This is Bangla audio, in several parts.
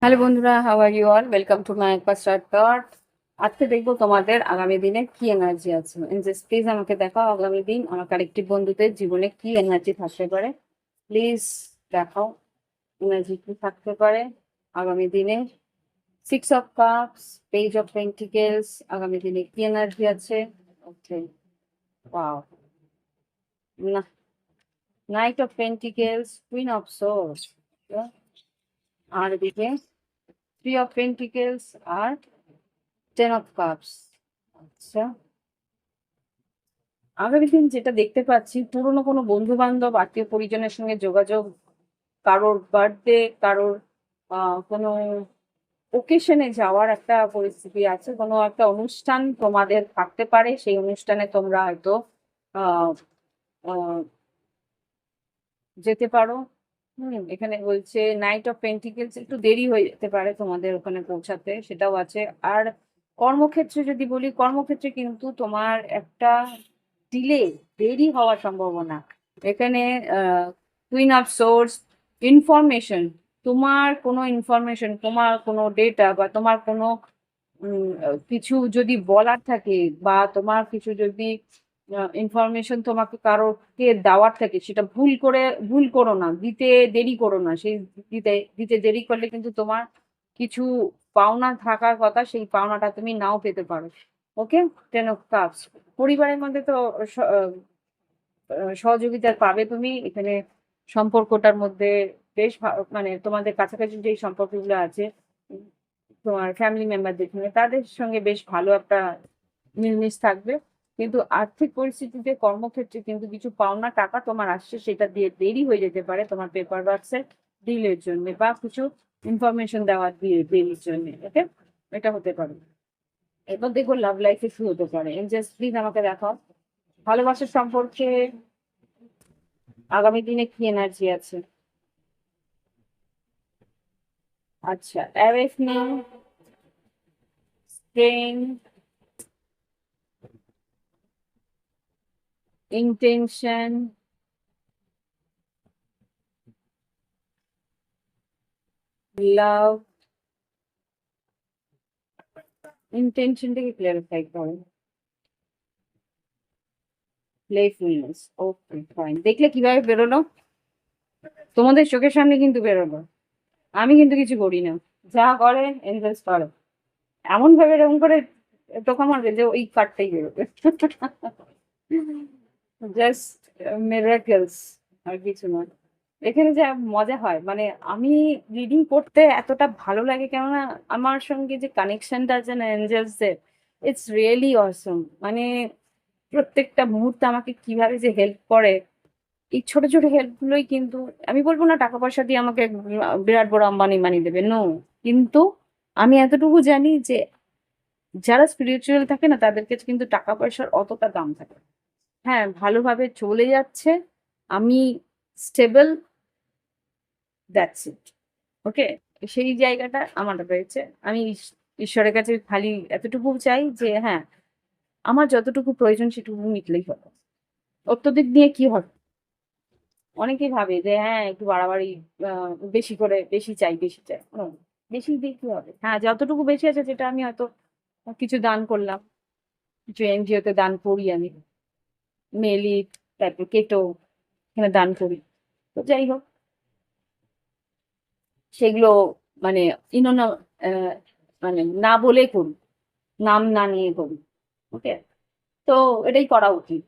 হ্যালো বন্ধুরা, how are you all? Welcome to my first thought. আজকে দেখবো তোমাদের আগামী দিনে কি এনার্জি আছে। জাস্ট প্লিজ আমাকে দেখাও আগামী দিন আমার কালেকটিভ বন্ধুদের জীবনে কি এনার্জি থাকতে পারে। প্লিজ দেখাও এনার্জি কি থাকতে পারে আগামী দিনে। 6 of cups, page of pentacles, আগামী দিনে কি এনার্জি আছে। ওকে, ওয়াও, না, knight of pentacles, queen of swords, আর এদিকে 3 অফ পেন্টিকেলস আর 10 অফ কাপস। আচ্ছা, আগামী দিন যেটা দেখতে পাচ্ছি, পুরনো কোনো বন্ধু বান্ধব আত্মীয় পরিজনের সঙ্গে যোগাযোগ, কারোর বার্থডে, কারোর কোনো ওকেশনে যাওয়ার একটা পরিস্থিতি আছে, কোনো একটা অনুষ্ঠান তোমাদের থাকতে পারে, সেই অনুষ্ঠানে তোমরা হয়তো আহ আহ, যেতে পারো। এখানে বলছে নাইট অফ পেন্টিকেলস, একটু দেরি হয়ে যেতে পারে তোমাদের ওখানে পৌঁছাতে, সেটাও আছে। আর কর্মক্ষেত্রে যদি বলি, কর্মক্ষেত্রে কিন্তু তোমার একটা ডিলে, দেরি হওয়ার সম্ভাবনা এখানে। কুইন অফ সোর্স, ইনফরমেশন, তোমার কোনো ইনফরমেশন, তোমার কোনো ডেটা বা তোমার কোনো কিছু যদি বলার থাকে, বা তোমার কিছু যদি ইনফরমেশন তোমাকে কারোকে দেওয়ার থাকে, সেটা ভুল করো না, দিতে দেরি করো না। সেই দিতে দিতে দেরি করলে কিন্তু তোমার কিছু পাওনা থাকার কথা, সেই পাওনাটা তুমি নাও পেতে পারো। ওকে, 10 অফ কাপস, পরিবারের মধ্যে তো সহযোগিতা পাবে তুমি এখানে। সম্পর্কটার মধ্যে বেশ মানে তোমাদের কাছাকাছি যেই সম্পর্কগুলো আছে, উম, তোমার ফ্যামিলি মেম্বারদের সঙ্গে, তাদের সঙ্গে বেশ ভালো একটা মিলমিশ থাকবে। কিন্তু আর্থিক পরিস্থিতিতে, কর্মক্ষেত্রে কিন্তু কিছু পাওনা টাকা তোমার আসছে, সেটা দিয়ে দেরি হয়ে যেতে পারে তোমার পেপার ওয়ার্কসের ডিলের জন্য, বা কিছু ইনফরমেশন দেওয়ার দিয়ে দেরির জন্য। ওকে, এটা হতে পারে। এবার দেখো লাভ লাইফে কি হতে পারে। জাস্ট প্লিজ আমাকে দেখাও ভালোবাসার সম্পর্কে আগামী দিনে কি এনার্জি আছে। আচ্ছা, অ্যাওয়েকনিং, স্ট্রেন, ইন্টেনশন, লাভ। ইন্টেনশনটাকে ক্লিয়ারিফাই করো। Playfulness, okay fine. দেখলে কিভাবে বেরোলো? তোমাদের চোখের সামনে কিন্তু বেরোলো। আমি কিন্তু কিছু করি না, যা করে এনজয়েস করে। এমন ভাবে এরকম করে টোকা মারবে যে ওই কার্ডটাই বেরোবে। জাস্ট মিরাকেলস, আর কিছু না। এখানে যা মজা হয়, মানে আমি রিডিং করতে এতটা ভালো লাগে, কেননা আমার সঙ্গে যে কানেকশনটা আছে না এঞ্জেলসদের, ইটস রিয়েলি অসম। মানে প্রত্যেকটা মুহূর্তে আমাকে কিভাবে যে হেল্প করে, এই ছোট ছোট হেল্প গুলোই কিন্তু, আমি বলবো না টাকা পয়সা দিয়ে আমাকে বিরাট বড় আম্বানি বানিয়ে দেবে, নো। কিন্তু আমি এতটুকু জানি যে যারা স্পিরিচুয়াল থাকে না, তাদের কাছে কিন্তু টাকা পয়সার অতটা দাম থাকে না। হ্যাঁ, ভালোভাবে চলে যাচ্ছে, আমি স্টেবল, দ্যাটস ইট। ওকে, সেই জায়গাটা আমার রয়েছে। আমি ঈশ্বরের কাছে খালি এতটুকু চাই যে হ্যাঁ, আমার যতটুকু প্রয়োজন সেটুকু মিটলেই হলো। অত্যধিক দিয়ে কি হবে? অনেকেই ভাবে যে হ্যাঁ একটু বাড়াবাড়ি, বেশি করে বেশি চাই, বেশি চাই। বেশি দিয়ে কি হবে? হ্যাঁ, যতটুকু বেশি আছে, যেটা আমি হয়তো কিছু দান করলাম, কিছু এনজিও তে দান করি আমি, মেলি, তারপর কেটো, এখানে দান করি। তো যাই হোক, সেগুলো মানে ইনোনা, আহ, মানে না বলে করি, নাম না নিয়ে করি। ওকে, তো এটাই করা উচিত।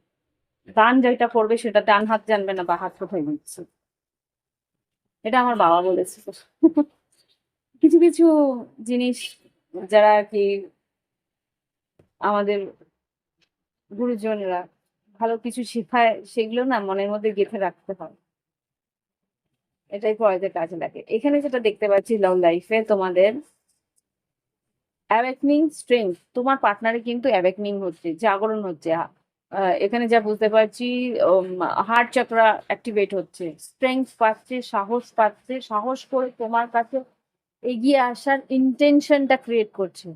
দান যেটা করবে সেটা ডান হাত জানবে না বা হাত কোথায় দিচ্ছে, এটা আমার বাবা বলেছে। কিছু কিছু জিনিস যারা আর কি আমাদের গুরুজনরা ভালো কিছু শেখায়, সেগুলো না মনের মধ্যে গেঁথে রাখতে হয়। এটাই পড়াতে কাজে লাগে। এখানে যেটা দেখতে পাচ্ছি লাভ লাইফে তোমাদের, অ্যাওয়েকনিং স্ট্রেংথ, তোমার পার্টনারে কিন্তু অ্যাওয়েকনিং হচ্ছে, জাগরণ হচ্ছে। এখানে যা বুঝতে পারছি, হার্ট চক্রা অ্যাক্টিভেট হচ্ছে, স্ট্রেংথ পাচ্ছে, সাহস করে তোমার কাছে এগিয়ে আসার ইন্টেনশনটা ক্রিয়েট করছে।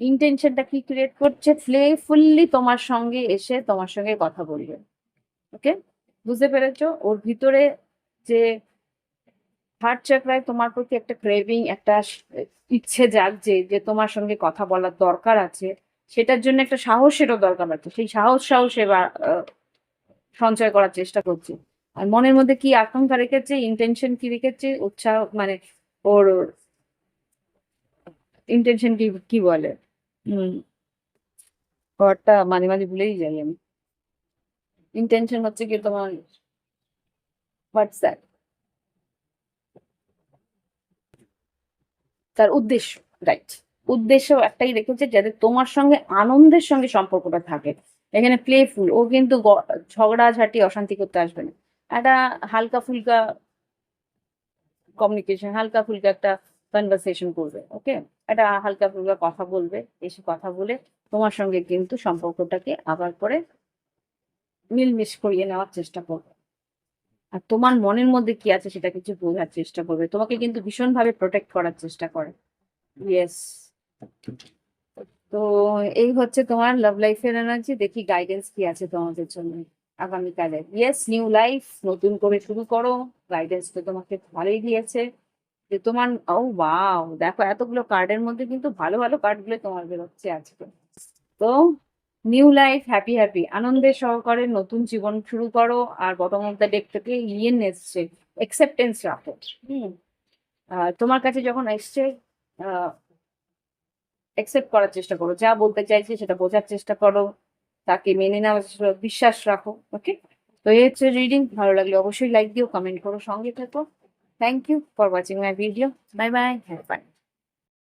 ইন্টেনশনটা কি ক্রিয়েট করছে? প্লেফুল্লি তোমার সঙ্গে এসে তোমার সঙ্গে কথা বলবে। ওকে, বুঝতে পেরেছো? ওর ভিতরে যে হার্ট চাকরায় তোমার প্রতি একটা ক্রেভিং, একটা ইচ্ছে জাগছে যে তোমার সঙ্গে কথা বলার দরকার আছে, সেটার জন্য একটা সাহসেরও দরকার আছে। সেই সাহস এবার সঞ্চয় করার চেষ্টা করছে। আর মনের মধ্যে কি আকাঙ্ক্ষা রেখেছে, ইন্টেনশন কি রেখেছে, উৎসাহ মানে ওর ইন্টেনশন কি কি বলে, হম, ওরটা মাঝে মাঝে ভুলেই যাই আমি। ইন্টেনশন হচ্ছে কি তোমার, হোয়াটসঅ্যাপ, তার উদ্দেশ্য, রাইট। উদ্দেশ্য একটাই রেখেছে, যাতে তোমার সঙ্গে আনন্দের সঙ্গে সম্পর্কটা থাকে। এখানে প্লেফুল, ও কিন্তু ঝগড়াঝাটি অশান্তি করতে আসবে না। একটা হালকা ফুলকা কমিউনিকেশন, হালকা ফুলকা একটা কনভারসেশন করবে। ওকে, একটা হালকা ফুলকা কথা বলবে, এসে কথা বলে তোমার সঙ্গে কিন্তু সম্পর্কটাকে আবার করে মিলমিশ করিয়ে নেওয়ার চেষ্টা করবে। আর তোমার মনের মধ্যে কি আছে সেটা কিছু বোঝার চেষ্টা করবে, তোমাকে কিন্তু ভীষণভাবে প্রোটেক্ট করার চেষ্টা করে। ইয়েস। তো এই হচ্ছে তোমার লাভ লাইফের এনার্জি। দেখি গাইডেন্স কি আছে তোমাদের জন্য আগামীকালে। ইয়েস, নিউ লাইফ, নতুন করে শুরু করো। গাইডেন্স তো তোমাকে ভালোই দিয়েছে। যে তোমার, ও ওয়াও, দেখো এতগুলো কার্ডের মধ্যে কিন্তু ভালো ভালো কার্ড গুলো তোমার বেরোচ্ছে আজকে। তো নিউ লাইফ, হ্যাপি হ্যাপি, আনন্দের সহকারে নতুন জীবন শুরু করো। আর বটম অফ দ্য ডেক থেকে ইয়েন এসছে, একসেপ্টেন্স রাখো। হুম, তোমার কাছে যখন এসছে, অ্যাকসেপ্ট করার চেষ্টা করো, যা বলতে চাইছে সেটা বোঝার চেষ্টা করো, তাকে মেনে নেওয়ার বিশ্বাস রাখো। ওকে, তো এই হচ্ছে রিডিং। ভালো লাগলে অবশ্যই লাইক দিও, কমেন্ট করো, সঙ্গে থেকো। Thank you for watching my video. Bye bye, have fun.